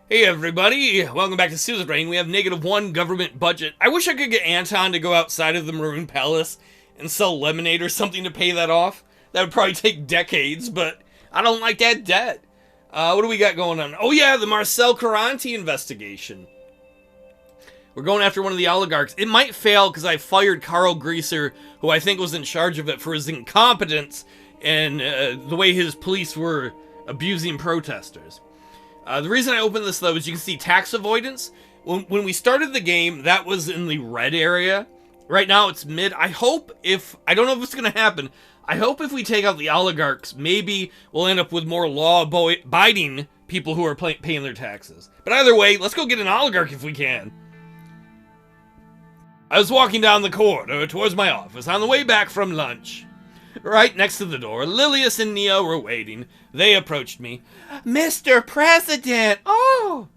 Hey everybody, welcome back to Suzerain. We have -1 government budget. I wish I could get Anton to go outside of the Maroon Palace and sell lemonade or something to pay that off. That would probably take decades, but I don't like that debt. What do we got going on? Oh yeah, the Marcel Caranti investigation. We're going after one of the oligarchs. It might fail because I fired Carl Greaser, who I think was in charge of it, for his incompetence and the way his police were abusing protesters. The reason I opened this, though, is you can see tax avoidance. When we started the game, that was in the red area. Right now, it's mid. I don't know if it's going to happen. I hope if we take out the oligarchs, maybe we'll end up with more law-abiding people who are paying their taxes. But either way, let's go get an oligarch if we can. I was walking down the corridor towards my office on the way back from lunch. Right next to the door, Lilius and Nia were waiting. They approached me. Mr. President! Oh!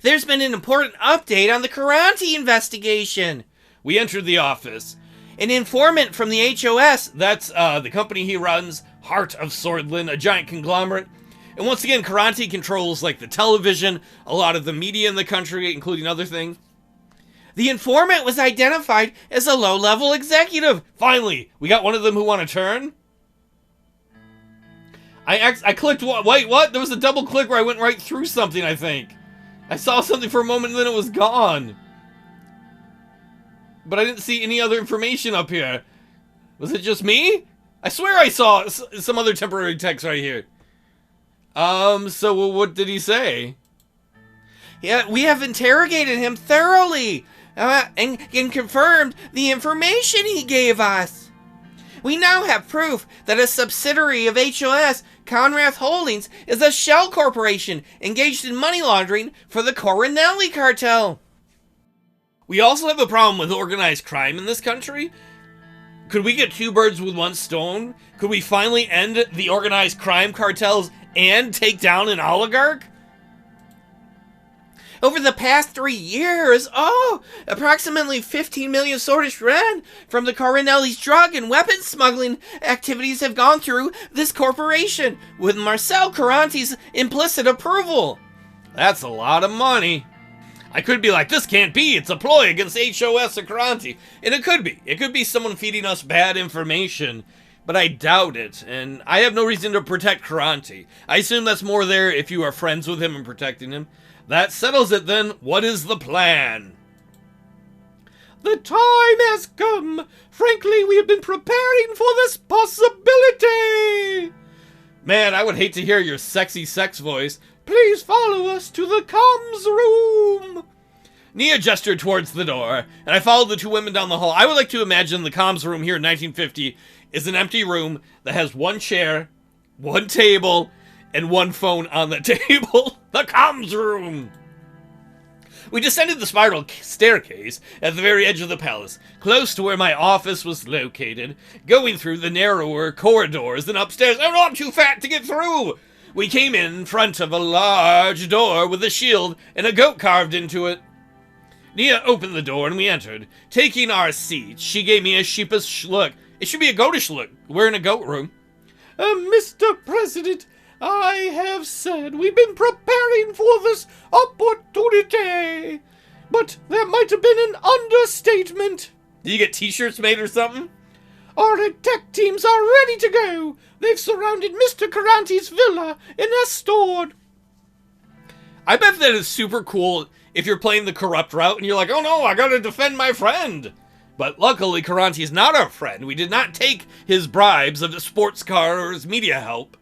There's been an important update on the Caranti investigation. We entered the office. An informant from the HOS, that's the company he runs, Heart of Sordland, a giant conglomerate. And once again, Caranti controls like the television, a lot of the media in the country, including other things. The informant was identified as a low-level executive. Finally, we got one of them who want to turn. I clicked, wait, what? There was a double click where I went right through something, I think. I saw something for a moment and then it was gone. But I didn't see any other information up here. Was it just me? I swear I saw some other temporary text right here. So what did he say? Yeah, we have interrogated him thoroughly. And confirmed the information he gave us. We now have proof that a subsidiary of HOS, Conrath Holdings, is a shell corporation engaged in money laundering for the Coronelli cartel. We also have a problem with organized crime in this country. Could we get two birds with one stone? Could we finally end the organized crime cartels and take down an oligarch? Over the past 3 years, approximately 15 million Swedish ren from the Coronelli's drug and weapons smuggling activities have gone through this corporation, with Marcel Caranti's implicit approval. That's a lot of money. I could be like, this can't be, it's a ploy against HOS or Caranti. And it could be. It could be someone feeding us bad information, but I doubt it, and I have no reason to protect Caranti. I assume that's more there if you are friends with him and protecting him. That settles it then. What is the plan? The time has come. Frankly, we have been preparing for this possibility. Man, I would hate to hear your sexy sex voice. Please follow us to the comms room. Nia gestured towards the door, and I followed the two women down the hall. I would like to imagine the comms room here in 1950 is an empty room that has one chair, one table, and one phone on the table. The comms room! We descended the spiral staircase at the very edge of the palace, close to where my office was located, going through the narrower corridors and upstairs. Oh no, I'm too fat to get through! We came in front of a large door with a shield and a goat carved into it. Nia opened the door and we entered. Taking our seats, she gave me a sheepish look. It should be a goatish look. We're in a goat room. Mr. President, I have said we've been preparing for this opportunity, but there might have been an understatement. Did you get t-shirts made or something? Our attack teams are ready to go. They've surrounded Mr. Caranti's villa in Estord. I bet that is super cool if you're playing the corrupt route and you're like, oh no, I gotta defend my friend. But luckily, Caranti's not our friend. We did not take his bribes of the sports car or his media help.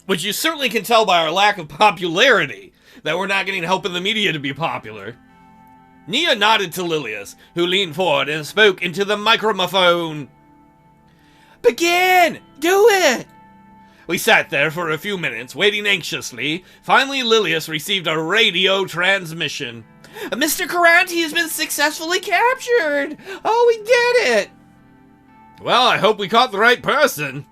Which you certainly can tell by our lack of popularity, that we're not getting help in the media to be popular. Nia nodded to Lilius, who leaned forward and spoke into the microphone. Begin! Do it! We sat there for a few minutes, waiting anxiously. Finally, Lilius received a radio transmission. Mr. Caranti has been successfully captured! Oh, we did it! Well, I hope we caught the right person.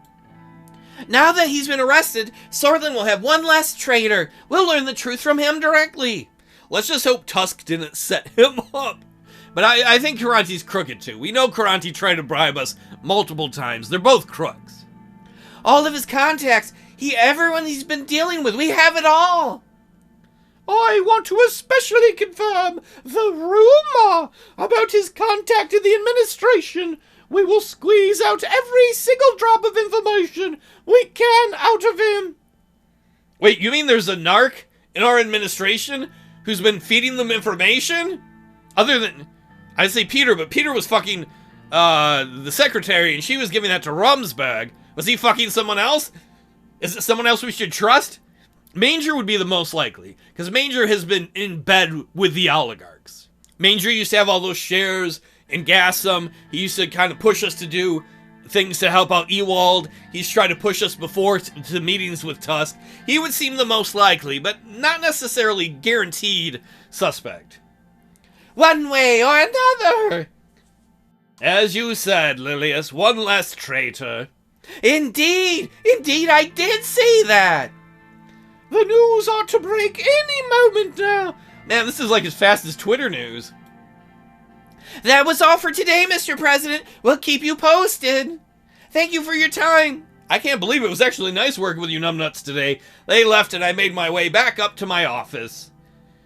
Now that he's been arrested, Sordland will have one less traitor. We'll learn the truth from him directly. Let's just hope Tusk didn't set him up. But I think Caranti's crooked too. We know Caranti tried to bribe us multiple times. They're both crooks. All of his contacts, everyone he's been dealing with, we have it all. want to especially confirm the rumor about his contact in the administration. We will squeeze out every single drop of information we can out of him. Wait, you mean there's a narc in our administration who's been feeding them information? Other than, I'd say Peter, but Peter was fucking the secretary, and she was giving that to Rumsberg. Was he fucking someone else? Is it someone else we should trust? Manger would be the most likely, because Manger has been in bed with the oligarchs. Manger used to have all those shares in Gassum. He used to kind of push us to do things to help out Ewald. He's tried to push us before to meetings with Tusk. He would seem the most likely, but not necessarily guaranteed suspect. One way or another. As you said, Lilius, one less traitor. Indeed, I did say that. The news ought to break any moment now. Man, this is like as fast as Twitter news. That was all for today, Mr. President. We'll keep you posted. Thank you for your time. I can't believe it was actually nice working with you numbnuts today. They left and I made my way back up to my office.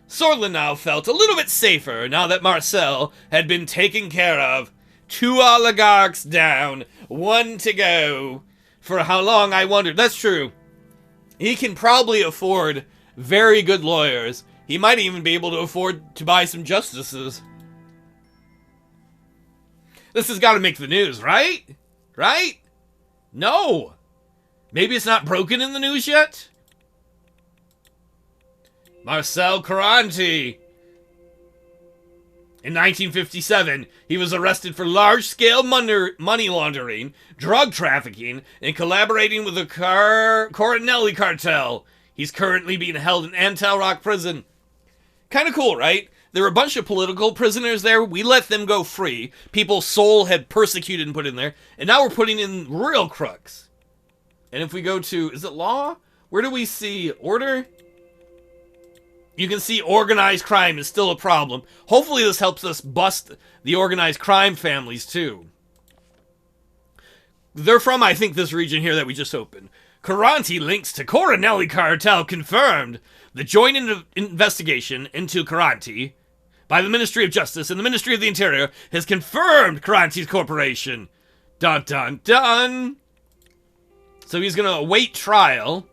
Sordland now felt a little bit safer now that Marcel had been taken care of. 2 oligarchs down, 1 to go. For how long, I wondered. That's true. He can probably afford very good lawyers. He might even be able to afford to buy some justices. This has got to make the news, right? Right? No. Maybe it's not broken in the news yet? Marcel Caranti. In 1957, he was arrested for large-scale money laundering, drug trafficking, and collaborating with the Coronelli cartel. He's currently being held in Antal Rock prison. Kind of cool, right? There were a bunch of political prisoners there. We let them go free. People Soul had persecuted and put in there. And now we're putting in real crooks. And if we go to, is it law? Where do we see order? You can see organized crime is still a problem. Hopefully this helps us bust the organized crime families too. They're from, I think, this region here that we just opened. Caranti links to Coronelli cartel confirmed. The joint investigation into Caranti by the Ministry of Justice and the Ministry of the Interior has confirmed Caranti's corporation. Dun dun dun. So he's going to await trial.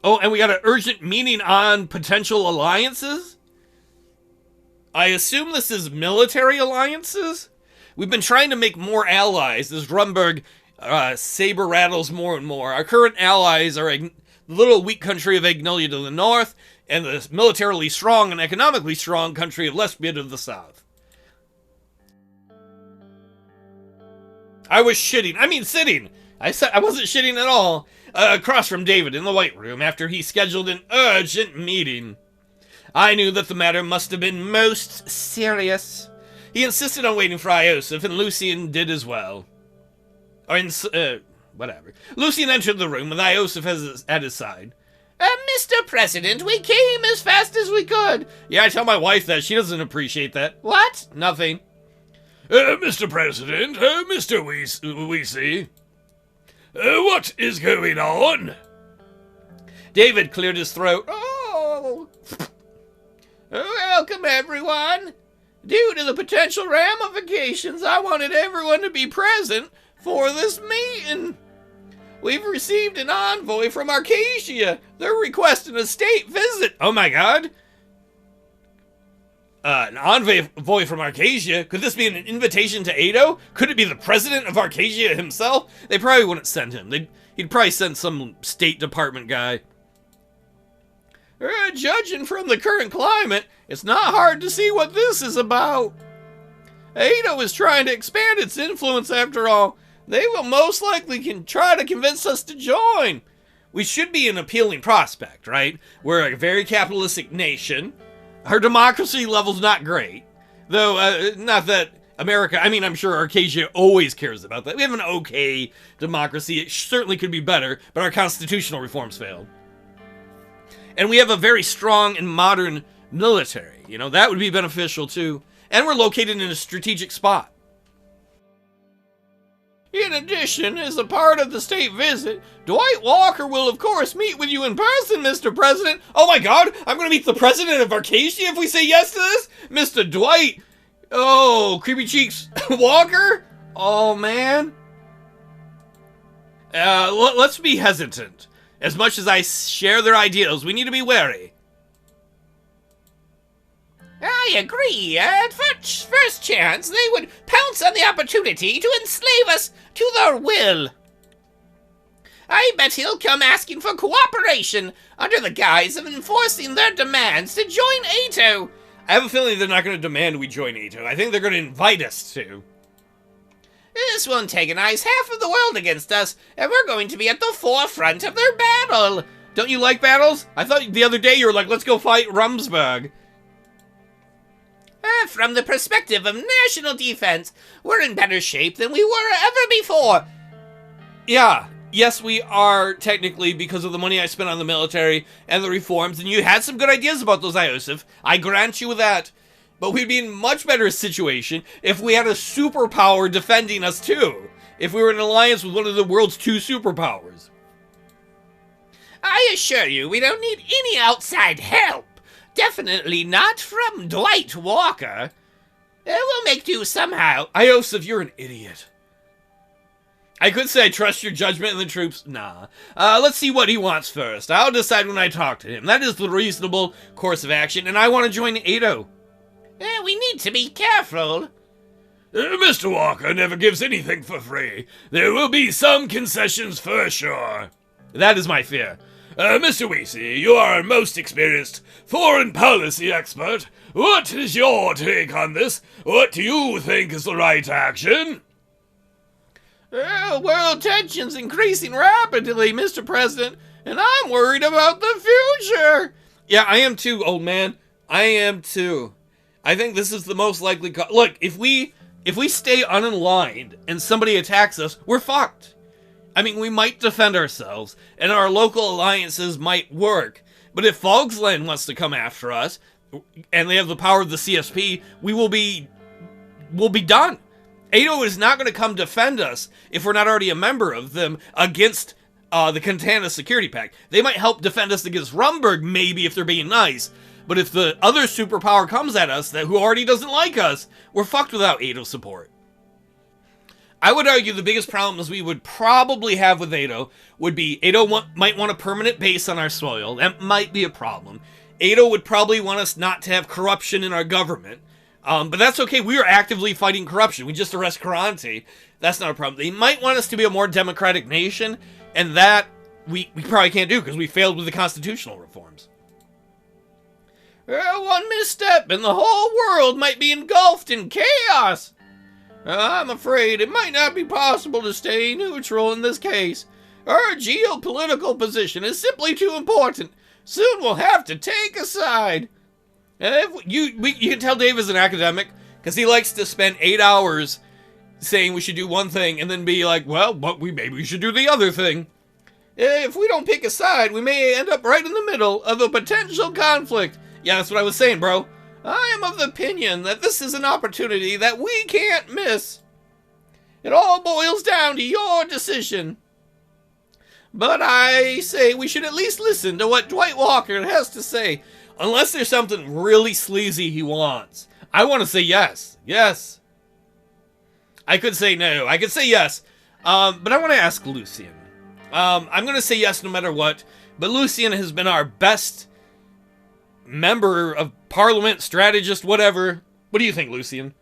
Oh, and we got an urgent meeting on potential alliances? I assume this is military alliances? We've been trying to make more allies as Rumberg saber rattles more and more. Our current allies are the little weak country of Agnolia to the north, and the militarily strong and economically strong country of Lesbia to the south. I was shitting. I mean sitting. I wasn't shitting at all. Across from David in the White Room after he scheduled an urgent meeting. I knew that the matter must have been most serious. He insisted on waiting for Iosif, and Lucien did as well. Whatever. Lucien entered the room with Iosif at his side. Mr. President, we came as fast as we could. Yeah, I tell my wife that. She doesn't appreciate that. What? Nothing. Mr. President, Mr. Weesey. What is going on? David cleared his throat. Oh. Welcome, everyone. Due to the potential ramifications, I wanted everyone to be present for this meeting. We've received an envoy from Arcasia. They're requesting a state visit. Oh my god. An envoy from Arcasia? Could this be an invitation to Ado? Could it be the president of Arcasia himself? They probably wouldn't send him. He'd probably send some State Department guy. Judging from the current climate, it's not hard to see what this is about. Ado is trying to expand its influence after all. They will most likely try to convince us to join. We should be an appealing prospect, right? We're a very capitalistic nation. Our democracy level's not great. Though, not that America, I mean, I'm sure Arcasia always cares about that. We have an okay democracy. It certainly could be better, but our constitutional reforms failed. And we have a very strong and modern military. You know, that would be beneficial too. And we're located in a strategic spot. In addition, as a part of the state visit, Dwight Walker will of course meet with you in person, Mr. President. Oh my god, I'm gonna meet the president of Arcadia if we say yes to this? Mr. Dwight! Oh, Creepy Cheeks Walker? Oh man. Let's be hesitant. As much as I share their ideals, we need to be wary. I agree. At first chance, they would pounce on the opportunity to enslave us to their will. I bet he'll come asking for cooperation under the guise of enforcing their demands to join ATO. I have a feeling they're not going to demand we join ATO. I think they're going to invite us to. This will antagonize half of the world against us, and we're going to be at the forefront of their battle. Don't you like battles? I thought the other day you were like, let's go fight Rumsburg. From the perspective of national defense, we're in better shape than we were ever before. Yeah, yes we are, technically, because of the money I spent on the military and the reforms, and you had some good ideas about those, Iosif. I grant you that. But we'd be in much better situation if we had a superpower defending us too. If we were in an alliance with one of the world's 2 superpowers. I assure you, we don't need any outside help. Definitely not from Dwight Walker. We'll make do somehow. Iosif, you're an idiot. I could say I trust your judgment in the troops. Nah. Let's see what he wants first. I'll decide when I talk to him. That is the reasonable course of action, and I want to join ATO. We need to be careful. Mr. Walker never gives anything for free. There will be some concessions for sure. That is my fear. Mr. Weesey, you are our most experienced foreign policy expert. What is your take on this? What do you think is the right action? World tensions increasing rapidly, Mr. President, and I'm worried about the future. Yeah, I am too, old man. I am too. I think this is the most likely look, if we stay unaligned and somebody attacks us, we're fucked. I mean, we might defend ourselves, and our local alliances might work, but if Volksland wants to come after us, and they have the power of the CSP, we'll be done. ATO is not going to come defend us if we're not already a member of them against the Cantana Security Pact. They might help defend us against Rumberg, maybe, if they're being nice, but if the other superpower comes at us who already doesn't like us, we're fucked without ATO support. I would argue the biggest problems we would probably have with ATO would be ATO might want a permanent base on our soil. That might be a problem. ATO would probably want us not to have corruption in our government. But that's okay. We are actively fighting corruption. We just arrest Karante. That's not a problem. They might want us to be a more democratic nation, and that we probably can't do because we failed with the constitutional reforms. One misstep and the whole world might be engulfed in chaos. I'm afraid it might not be possible to stay neutral in this case. Our geopolitical position is simply too important. Soon we'll have to take a side. You can tell Dave is an academic, because he likes to spend 8 hours saying we should do one thing, and then be like, well, but maybe we should do the other thing. If we don't pick a side, we may end up right in the middle of a potential conflict. Yeah, that's what I was saying, bro. I am of the opinion that this is an opportunity that we can't miss. It all boils down to your decision. But I say we should at least listen to what Dwight Walker has to say. Unless there's something really sleazy he wants. I want to say yes. Yes. I could say no. I could say yes. But I want to ask Lucien. I'm going to say yes no matter what. But Lucien has been our best member of parliament, strategist, whatever. What do you think, Lucien?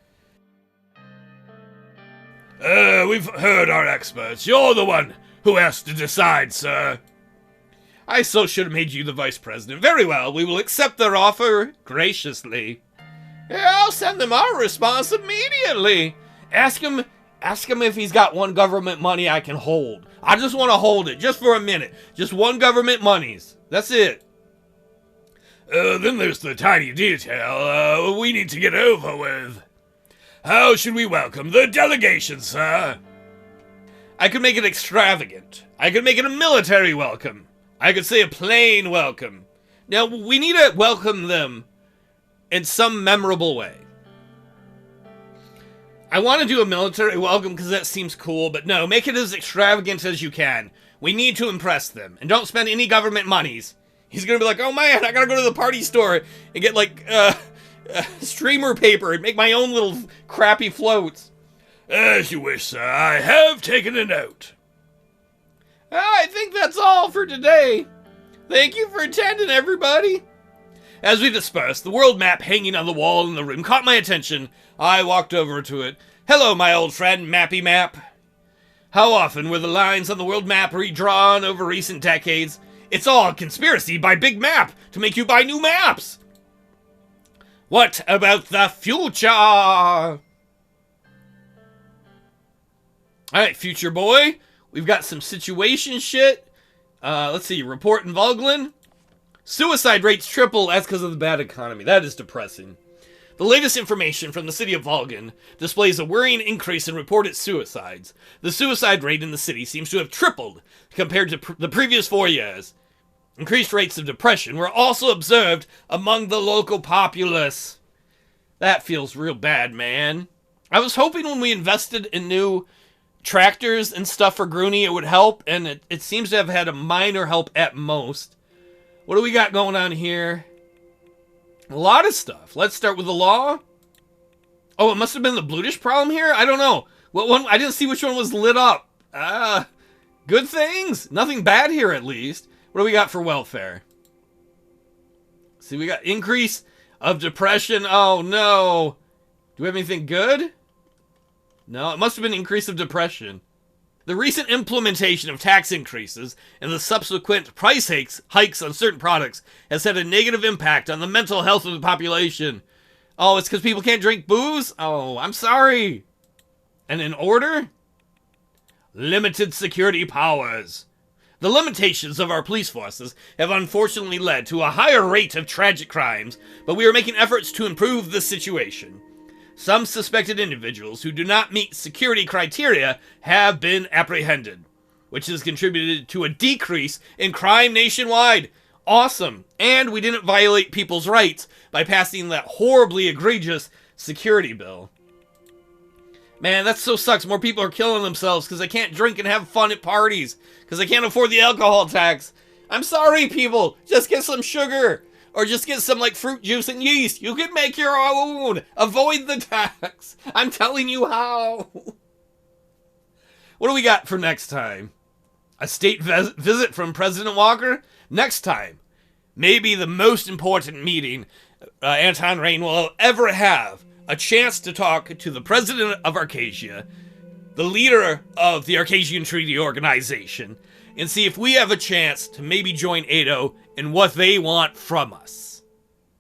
We've heard our experts. You're the one who has to decide, sir. I so should have made you the vice president. Very well, we will accept their offer graciously. I'll send them our response immediately. Ask him if he's got one government money I can hold. I just want to hold it, just for a minute. Just one government monies. That's it. Then there's the tiny detail we need to get over with. How should we welcome the delegation, sir? I could make it extravagant. I could make it a military welcome. I could say a plain welcome. Now, we need to welcome them in some memorable way. I want to do a military welcome because that seems cool, but no, make it as extravagant as you can. We need to impress them, and don't spend any government monies. He's gonna be like, oh man, I gotta go to the party store and get like, streamer paper and make my own little crappy floats. As you wish, sir. I have taken a note. I think that's all for today. Thank you for attending, everybody. As we dispersed, the world map hanging on the wall in the room caught my attention. I walked over to it. Hello, my old friend, Mappy Map. How often were the lines on the world map redrawn over recent decades? It's all a conspiracy by Big Map to make you buy new maps. What about the future? Alright, future boy. We've got some situation shit. Let's see. Report in Volglin. Suicide rates triple. That's because of the bad economy. That is depressing. The latest information from the city of Volglin displays a worrying increase in reported suicides. The suicide rate in the city seems to have tripled compared to the previous 4 years. Increased rates of depression were also observed among the local populace. That feels real bad, man. I was hoping when we invested in new tractors and stuff for Grooney it would help, and it seems to have had a minor help at most. What do we got going on here? A lot of stuff. Let's start with the law. Oh, it must have been the Blutish problem here? I don't know. What one? I didn't see which one was lit up. Good things. Nothing bad here, at least. What do we got for welfare? See, we got increase of depression. Oh, no. Do we have anything good? No, it must have been increase of depression. The recent implementation of tax increases and the subsequent price hikes on certain products has had a negative impact on the mental health of the population. Oh, it's because people can't drink booze? Oh, I'm sorry. And in order? Limited security powers. The limitations of our police forces have unfortunately led to a higher rate of tragic crimes, but we are making efforts to improve the situation. Some suspected individuals who do not meet security criteria have been apprehended, which has contributed to a decrease in crime nationwide. Awesome. And we didn't violate people's rights by passing that horribly egregious security bill. Man, that so sucks. More people are killing themselves because they can't drink and have fun at parties because they can't afford the alcohol tax. I'm sorry, people. Just get some sugar. Or just get some, like, fruit juice and yeast. You can make your own. Avoid the tax. I'm telling you how. What do we got for next time? A state visit from President Walker? Next time. Maybe the most important meeting Anton Rayne will ever have. A chance to talk to the president of Arcasia, the leader of the Arcasian Treaty Organization, and see if we have a chance to maybe join Ado in what they want from us.